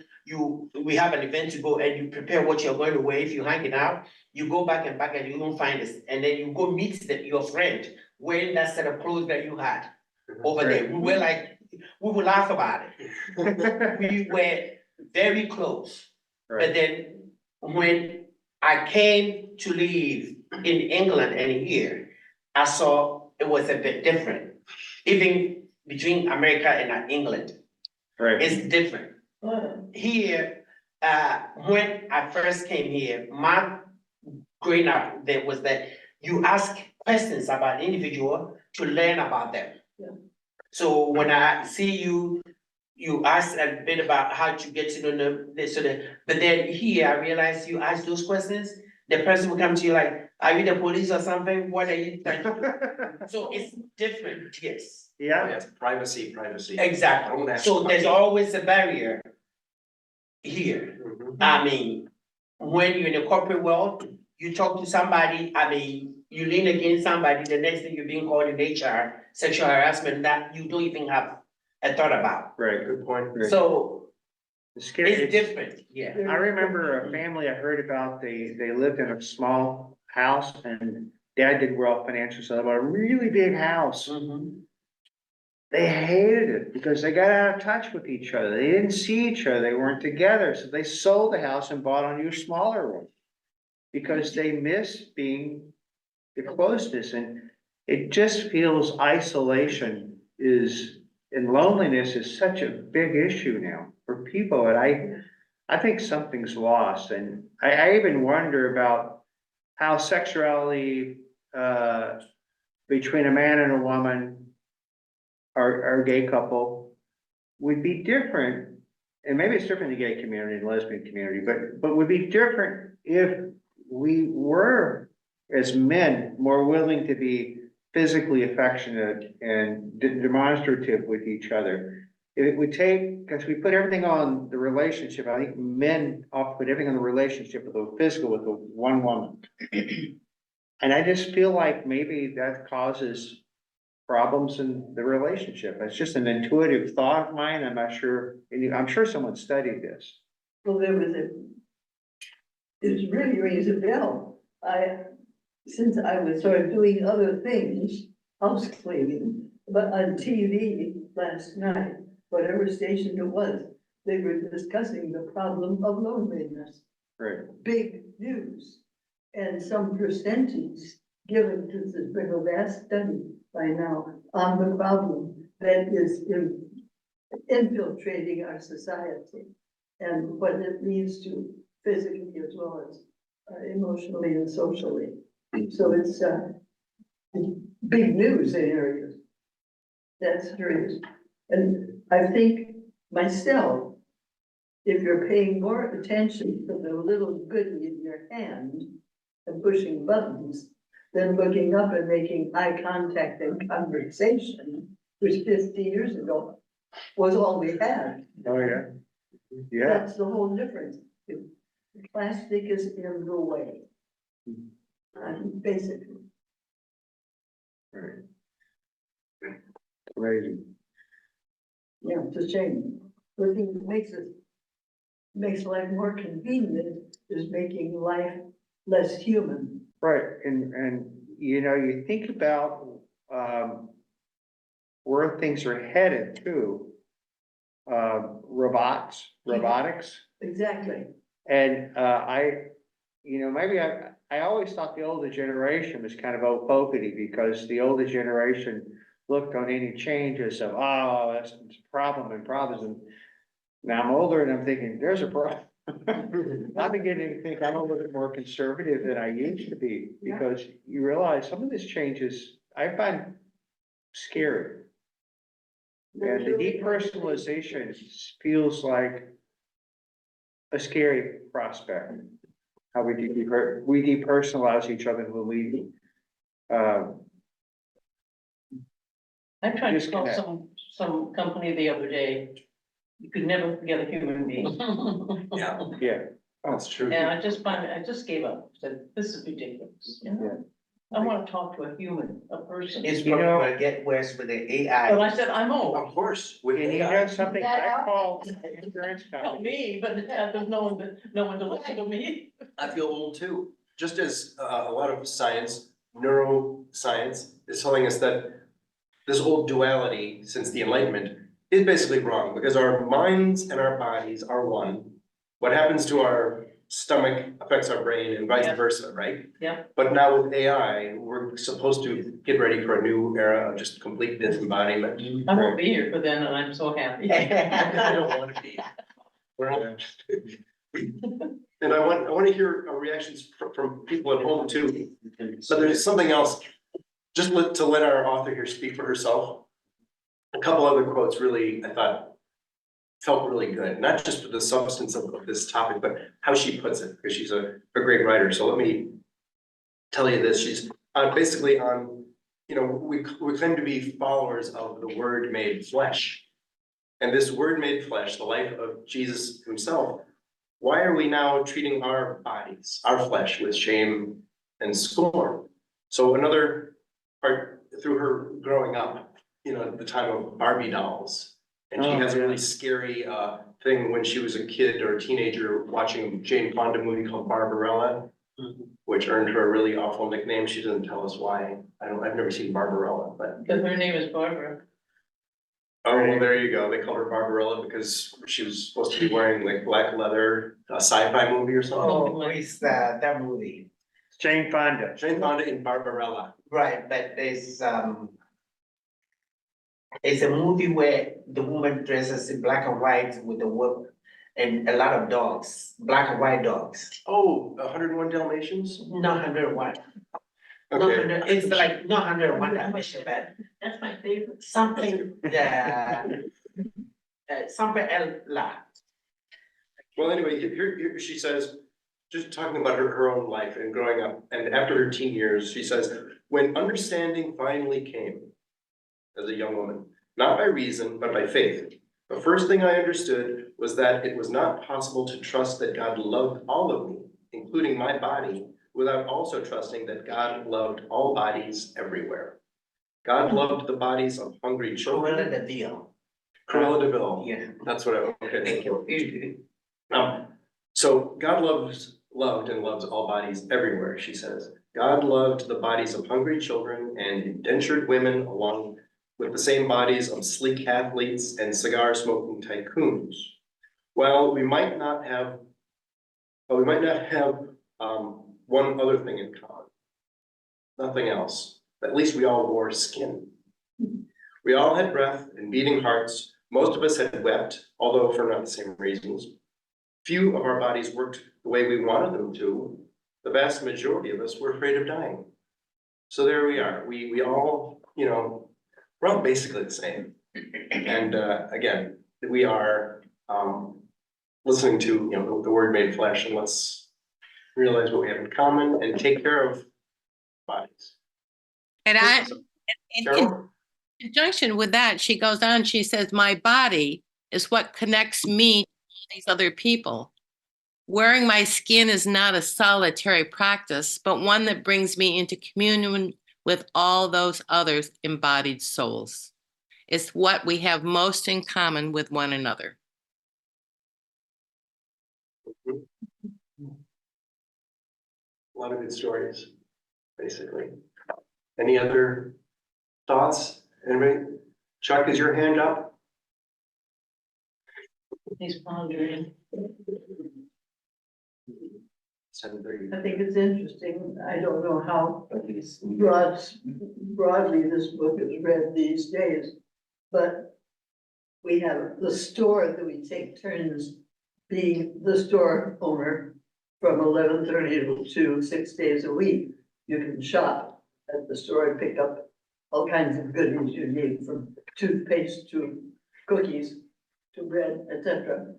we have an event to go and you prepare what you're going to wear. If you hang it out, you go back and you don't find this, and then you go meet your friend wearing that set of clothes that you had over there. We were like, we would laugh about it. We were very close. But
right,
then when I came to live in England and here, I saw it was a bit different. Even between America and England,
right.
it's different. Here, when I first came here, my growing up, there was that you ask questions about the individual to learn about them.
Yeah.
So when I see you, you ask a bit about how to get to know this, but then here I realize you ask those questions, the person will come to you like, are you the police or something? What are you trying to do? So it's different, yes.
Yeah,
Yes, privacy.
Exactly.
Don't ask
So there's
questions.
always a barrier here.
Mhm.
I mean, when you're in the corporate world, you talk to somebody, I mean, you lean against somebody, the next thing you're being called in HR, sexual harassment that you don't even have a thought about.
right.
Good point.
So
It's scary.
it's different, yeah.
I remember a family I heard about, they lived in a small house and dad did well financially, so they bought a really big house.
Mhm.
They hated it because they got out of touch with each other. They didn't see each other. They weren't together. So they sold the house and bought a new smaller one. Because they miss being the closeness, and it just feels isolation and loneliness is such a big issue now for people. And I think something's lost, and I even wonder about how sexuality, between a man and a woman or a gay couple would be different and maybe it's different in the gay community and lesbian community, but would be different if we were, as men, more willing to be physically affectionate and demonstrative with each other. It would take, because we put everything on the relationship, I think men often put everything on the relationship with the physical, with the one woman. And I just feel like maybe that causes problems in the relationship. It's just an intuitive thought of mine. I'm not sure, I'm sure someone studied this.
Well, there was it really rings a bell. Since I was sort of doing other things, house cleaning, but on TV last night, whatever station it was, they were discussing the problem of loneliness.
Right.
Big news. And some percentage given to this big a vast study by now on the problem that is infiltrating our society and what it leads to physically as well as emotionally and socially. So it's big news in areas. That's serious. And I think myself, if you're paying more attention to the little goodie in your hand and pushing buttons than looking up and making eye contact and conversation, which 50 years ago was all we had.
Oh, yeah. Yeah,
That's the whole difference. Plastic is in the way. Basically.
right. Amazing.
Yeah, it's a shame. The thing that makes life more convenient is making life less human.
Right, and you know, you think about where things are headed too. Robotics,
Exactly.
and you know, maybe I always thought the older generation was kind of old-fogey because the older generation looked on any changes of, oh, that's a problem and problems, and now I'm older and I'm thinking, there's a problem. I'm beginning to think I'm a little bit more conservative than I used to be, because you realize some of these changes I find scary. And the depersonalization feels like a scary prospect. How we depersonalize each other when we,
I tried to call
Disconnect.
some company the other day. You could never forget a human being.
Yeah,
yeah,
that's true.
And I just gave up, said, this is ridiculous, you know? I wanna talk to a human, a person.
It's
You
probably
know-
gonna get worse with the
But
AI.
I said, I'm old,
Of course, with
and you
AI.
know something, I call insurance
not
company.
me, but there's no one to listen to me.
I feel old too. Just as a lot of science, neuroscience is telling us that this whole duality since the Enlightenment is basically wrong, because our minds and our bodies are one. What happens to our stomach affects our brain and vice
Yeah.
versa, right?
Yeah.
But now with AI, we're supposed to get ready for a new era of just complete disembodiment.
I won't be here for then, and I'm so happy.
I don't want to be. We're not. And I want to hear reactions from people at home too. So there's something else, just to let our author here speak for herself. A couple other quotes really, I thought, felt really good, not just for the substance of this topic, but how she puts it, because she's a great writer. So let me tell you this, she's basically on, you know, we claim to be followers of the Word made flesh. And this Word made flesh, the life of Jesus himself, why are we now treating our bodies, our flesh, with shame and scorn? So another part, through her growing up, you know, at the time of Barbie dolls. And she
Oh,
has a
yeah.
really scary thing when she was a kid or a teenager watching a Jane Fonda movie called Barbarella, which earned her a really awful nickname. She doesn't tell us why. I've never seen Barbarella, but.
Because her name is Barbara.
Oh, well, there you go. They called her Barbarella because she was supposed to be wearing like black leather, a sci-fi movie or something.
Oh, it's that movie,
Jane Fonda.
Jane Fonda in Barbarella.
right, but there's it's a movie where the woman dresses in black and white with the whip and a lot of dogs, black and white dogs.
Oh, 101 Dalmatians?
Not 101. Not
Okay.
100, it's like not 101 Dalmatians, but
That's my favorite.
something, something else.
Well, anyway, here she says, just talking about her own life and growing up, and after her teen years, she says, when understanding finally came as a young woman, not by reason, but by faith. The first thing I understood was that it was not possible to trust that God loved all of me, including my body, without also trusting that God loved all bodies everywhere. God loved the bodies of hungry
Cruella
children.
de Vil.
Cruella de Vil.
Yeah,
That's what I, okay.
thank you.
So God loved and loves all bodies everywhere, she says. God loved the bodies of hungry children and indentured women along with the same bodies of sleek athletes and cigar smoking tycoons. Well, we might not have one other thing in common. Nothing else. At least we all wore skin. We all had breath and beating hearts. Most of us had wept, although for not the same reasons. Few of our bodies worked the way we wanted them to. The vast majority of us were afraid of dying. So there we are. We all, we're all basically the same. And again, we are listening to the Word made flesh, and let's realize what we have in common and take care of bodies.
And in
Carol?
conjunction with that, she goes on, she says, my body is what connects me to these other people. Wearing my skin is not a solitary practice, but one that brings me into communion with all those others embodied souls. It's what we have most in common with one another.
A lot of good stories, basically. Any other thoughts? Anybody? Chuck, is your hand up?
He's pondering.
7:30.
I think it's interesting. I don't know how broadly this book is read these days, but we have the store that we take turns being the store owner from 11:30 to 6 days a week. You can shop at the store and pick up all kinds of goodies you need, from toothpaste to cookies to bread, etc.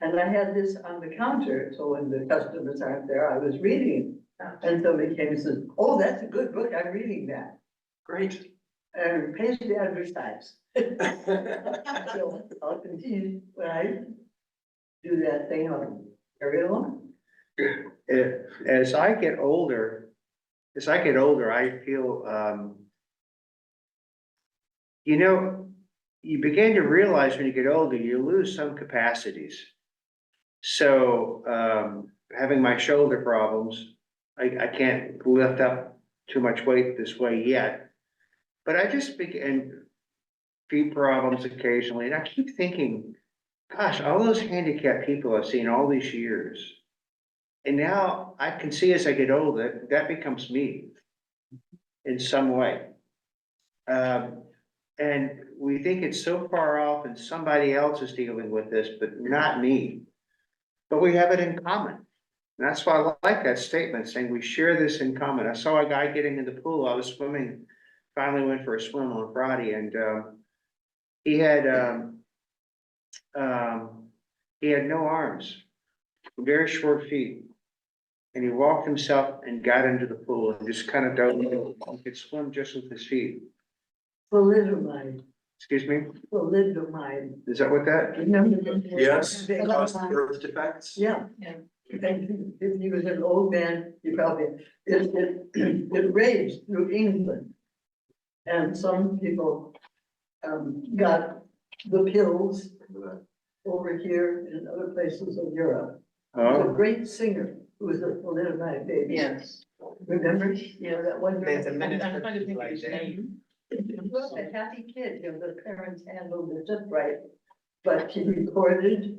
And I had this on the counter, so when the customers aren't there, I was reading it. And somebody came and said, oh, that's a good book, I'm reading that.
Great.
And pays to advertise. So I'll continue when I do that thing, I'll carry it along.
As I get older, I feel, you begin to realize when you get older, you lose some capacities. So, having my shoulder problems, I can't lift up too much weight this way yet. But I just begin feet problems occasionally, and I keep thinking, gosh, all those handicapped people I've seen all these years. And now I can see as I get older, that becomes me in some way. And we think it's so far off and somebody else is dealing with this, but not me. But we have it in common. And that's why I like that statement, saying we share this in common. I saw a guy getting in the pool. I was swimming, finally went for a swim on Friday, and he had no arms, very short feet. And he walked himself and got into the pool and just kind of dove in. He could swim just with his feet.
Thalidomide,
Excuse me,
thalidomide.
is that what that?
Remember the-
Yes,
They-
cause birth defects.
Yeah.
Yeah.
If he was an old man, it raged through England. And some people, got the pills over here in other places of Europe. He was a
Oh,
great singer who was a thalidomide baby.
Yes.
Remember, that one.
There's a
girl?
minute.
I'm trying to think of his name.
He was a happy kid, the parents handled it just right, but he recorded,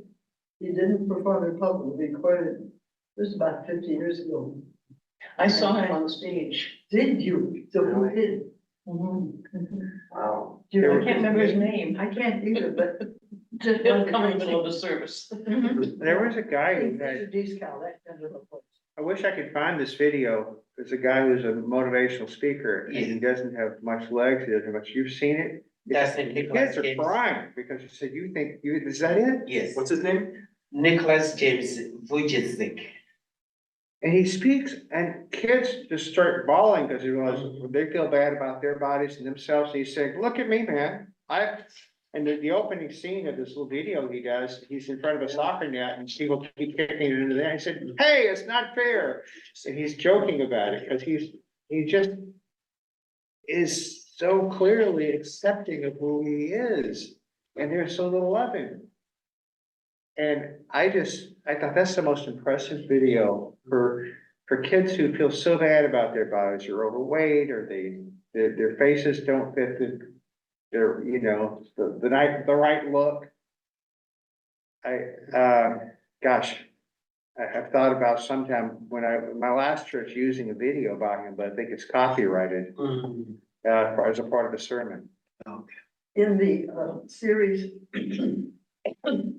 he didn't perform in public, he recorded, this was about 50 years ago.
I saw him on stage.
Did you? So who did?
Wow.
Do you
I can't remember his name.
I can't either, but just.
It'll come in the middle of the service.
there was a guy who had,
Discount, that kind of a place.
I wish I could find this video. There's a guy who's a motivational speaker and he doesn't have much legs, he doesn't have much, you've seen it?
That's
The
in
kids are crying because you said, is that it?
Yes.
What's his name?
Nicholas James Vujicic.
And he speaks, and kids just start bawling because they feel bad about their bodies and themselves. And he's saying, look at me, man. And the opening scene of this little video he does, he's in front of a soccer net and people keep kicking it into the net. He said, hey, it's not fair. And he's joking about it because he just is so clearly accepting of who he is. And there's so little of him. And I thought that's the most impressive video for kids who feel so bad about their bodies or overweight or their faces don't fit their, you know, the right look. Gosh, I've thought about sometime my last church using a video about him, but I think it's copyrighted, as a part of the sermon.
In the series on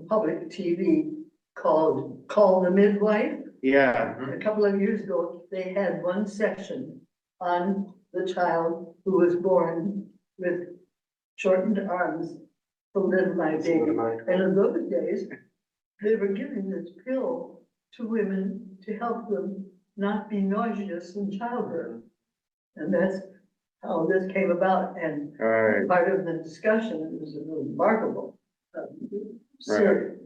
public TV called Call the Midwife,
Yeah,
a couple of years ago, they had one section on the child who was born with shortened arms, thalidomide baby. And in those days, they were giving this pill to women to help them not be nauseous in childbirth. And that's how this came about, and
all right,
part of the discussion was a remarkable series,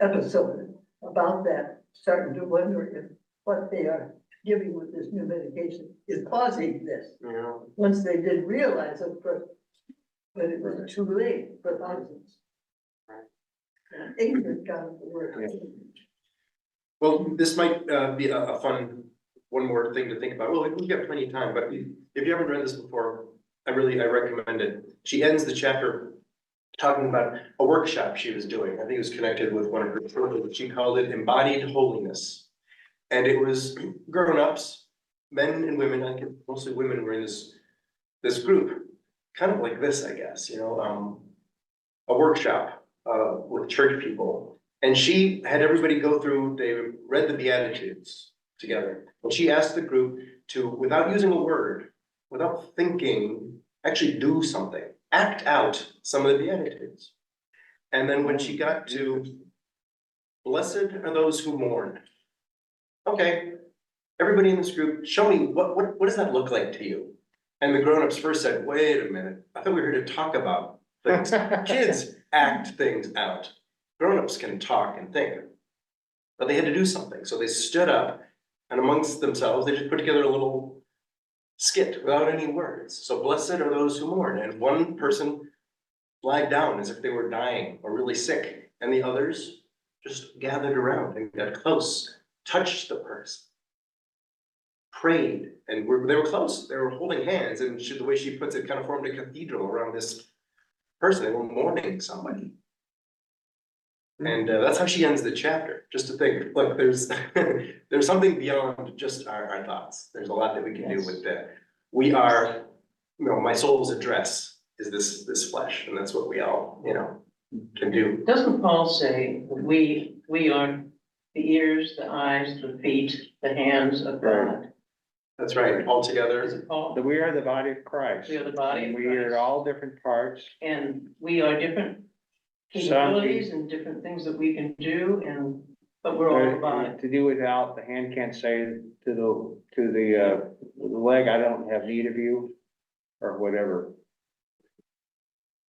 episode about that, starting to wonder if what they are giving with this new medication is causing this.
Yeah.
Once they did realize it, but it was too late for thousands. And ignorant got the word.
Yeah.
Well, this might be a fun, one more thing to think about. Well, we've got plenty of time, but if you haven't read this before, I recommend it. She ends the chapter talking about a workshop she was doing. I think it was connected with one of her children. She called it Embodied Holiness. And it was grown-ups, men and women, I think mostly women were in this group, kind of like this, I guess, you know, a workshop with church people. And she had everybody go through, they read the Beatitudes together. And she asked the group to, without using a word, without thinking, actually do something, act out some of the Beatitudes. And then when she got to, blessed are those who mourn. Okay, everybody in this group, show me, what does that look like to you? And the grown-ups first said, wait a minute, I thought we were here to talk about things. Kids act things out. Grown-ups can talk and think. But they had to do something, so they stood up and amongst themselves, they just put together a little skit without any words. So blessed are those who mourn, and one person lied down as if they were dying or really sick, and the others just gathered around and got close, touched the person, prayed, and they were close, they were holding hands, and the way she puts it, kind of formed a cathedral around this person. They were mourning somebody. And that's how she ends the chapter, just to think, look, there's there's something beyond just our thoughts. There's a lot that we can do with that. We are, you know, my soul's address is this flesh, and that's what we all, you know, can do.
Doesn't Paul say that we are the ears, the eyes, the feet, the hands of God?
That's right, all
Is
together.
it Paul?
we are the body of Christ.
We are the body
And
of
we are
Christ.
all different parts.
And we are different capabilities and different things that we can do, but we're all the body.
To do without, the hand can't say to the leg, I don't have need of you, or whatever.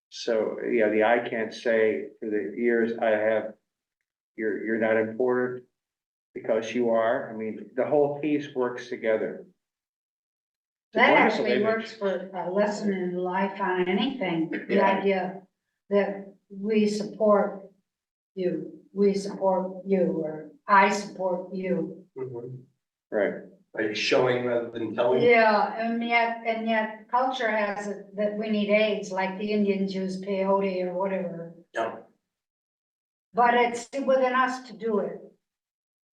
So, yeah, the eye can't say to the ears, you're not important, because you are. I mean, the whole piece works together. It's a
That
wonderful
actually
image.
works for a lesson in life on anything, the
Yeah.
idea that we support you, or I support you.
Right.
Are you showing rather than telling?
Yeah, and yet culture has it that we need aids, like the Indians use peyote or whatever.
Yeah.
But it's within us to do it.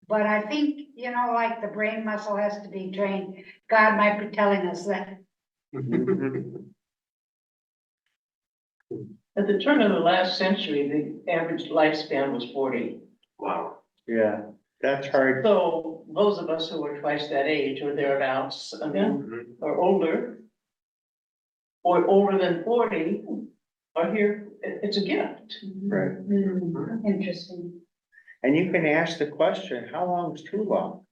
But I think, you know, like the brain muscle has to be trained. God might be telling us that.
At the turn of the last century, the average lifespan was 40.
Wow.
Yeah, that's hard.
So those of us who are twice that age or thereabouts, I mean,
Mhm.
or older than 40, are here, it's a gift.
Right.
Interesting.
And you can ask the question, how long is too long?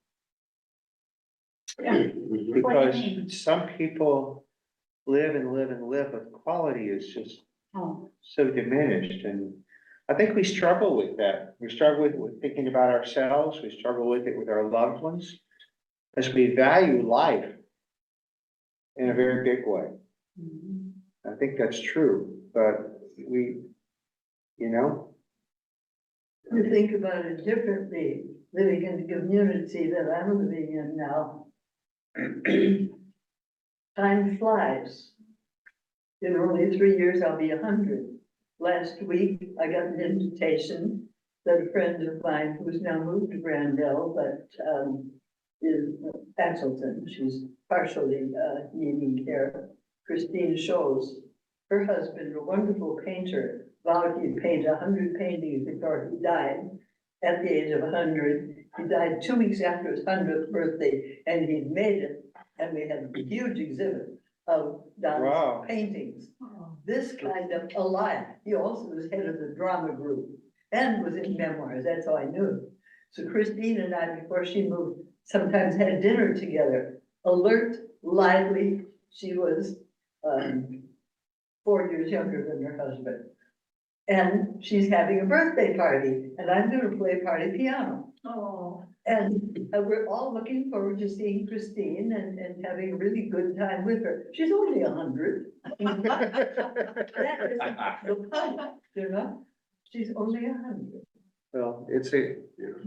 Yeah.
What do you mean?
Because some people live and live and live, but quality is just
Oh,
so diminished, and I think we struggle with that. We struggle with thinking about ourselves, we struggle with it with our loved ones, because we value life in a very big way.
mhm.
I think that's true, but we, you know,
You think about it differently, living in the community that I'm living in now. Time flies. In only 3 years, I'll be 100. Last week, I got an invitation that a friend of mine who's now moved to Brandell, but, is Axelton, she's partially, needing care. Christine Scholes, her husband, a wonderful painter, vowed he'd paint 100 paintings before he died. At the age of 100, he died 2 weeks after his 100th birthday, and he'd made it. And we had a huge exhibit of
Wow.
Don's paintings. This kind of alive. He also was head of the drama group and was in memoirs. That's how I knew him. So Christine and I, before she moved, sometimes had dinner together. Alert, lively. She was 4 years younger than her husband. And she's having a birthday party, and I'm gonna play party piano.
Oh.
And we're all looking forward to seeing Christine and having a really good time with her. She's only 100. That is the point, you know? She's only 100.
well, it's a,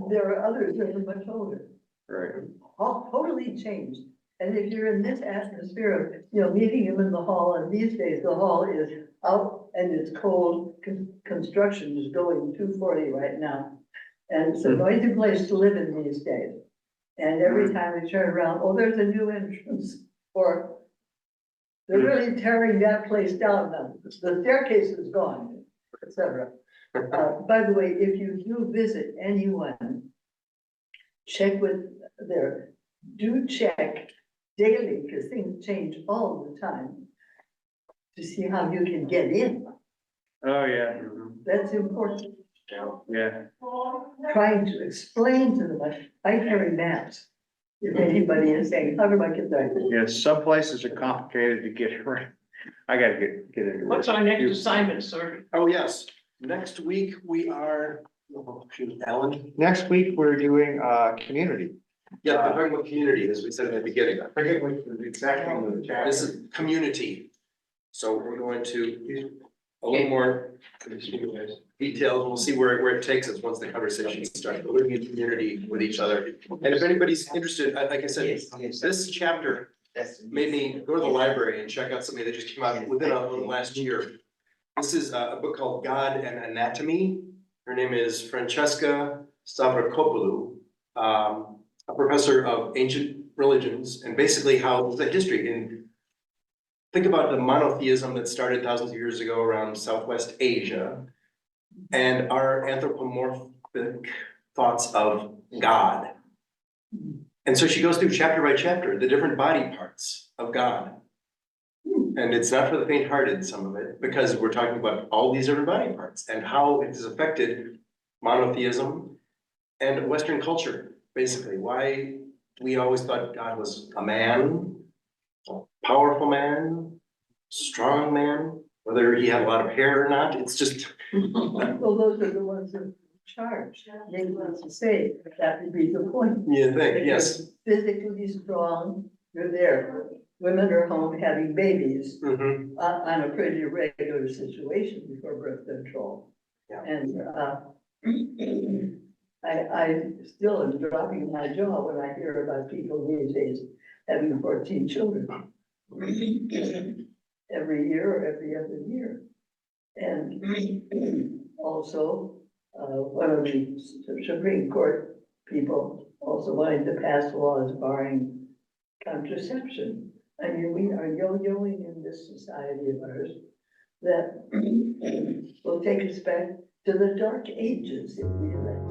There are others that are much older,
right,
all totally changed. And if you're in this atmosphere of, you know, meeting him in the hall, and these days the hall is out and it's cold, construction is going 240 right now. And it's a noisy place to live in these days. And every time we turn around, oh, there's a new entrance, or they're really tearing that place down now. The staircase is gone, etc. By the way, if you do visit anyone, check with do check daily, because things change all the time, to see how you can get in.
oh, yeah,
That's important.
yeah.
Trying to explain to them, I carry maps. If anybody is saying, how do I get there?
Yes, some places are complicated to get around. I gotta get into this.
What's our next assignment, sir?
Oh, yes, next week we are, oh, shoot, Alan?
Next week, we're doing, community.
Yeah, I'm talking about community, as we said in the beginning.
I forget what exactly the chapter.
This is community. So we're going to a little more details. We'll see where it takes us once the conversation starts. We're living in community with each other. And if anybody's interested, like I said, this chapter made me go to the library and check out something that just came out within the last year. This is a book called God and Anatomy. Her name is Francesca Stavrakopoulou, a professor of ancient religions, and basically how the history in, think about the monotheism that started thousands of years ago around Southwest Asia and our anthropomorphic thoughts of God. And so she goes through chapter by chapter, the different body parts of God. And it's not for the faint-hearted, some of it, because we're talking about all these different body parts and how it has affected monotheism and Western culture, basically. Why we always thought God was a man, a powerful man, strong man, whether he had a lot of hair or not, it's just.
Well, those are the ones in charge. They want to say that would be the point.
You think,
If
yes.
you're physically strong, you're there. Women are home having babies
Mhm.
on a pretty regular situation before birth control.
Yeah.
And I still am dropping my jaw when I hear about people these days having 14 children. Every year or every other year. And also, one of the Supreme Court people also wanted to pass laws barring contraception. I mean, we are yo-yoing in this society of ours that will take us back to the dark ages if we let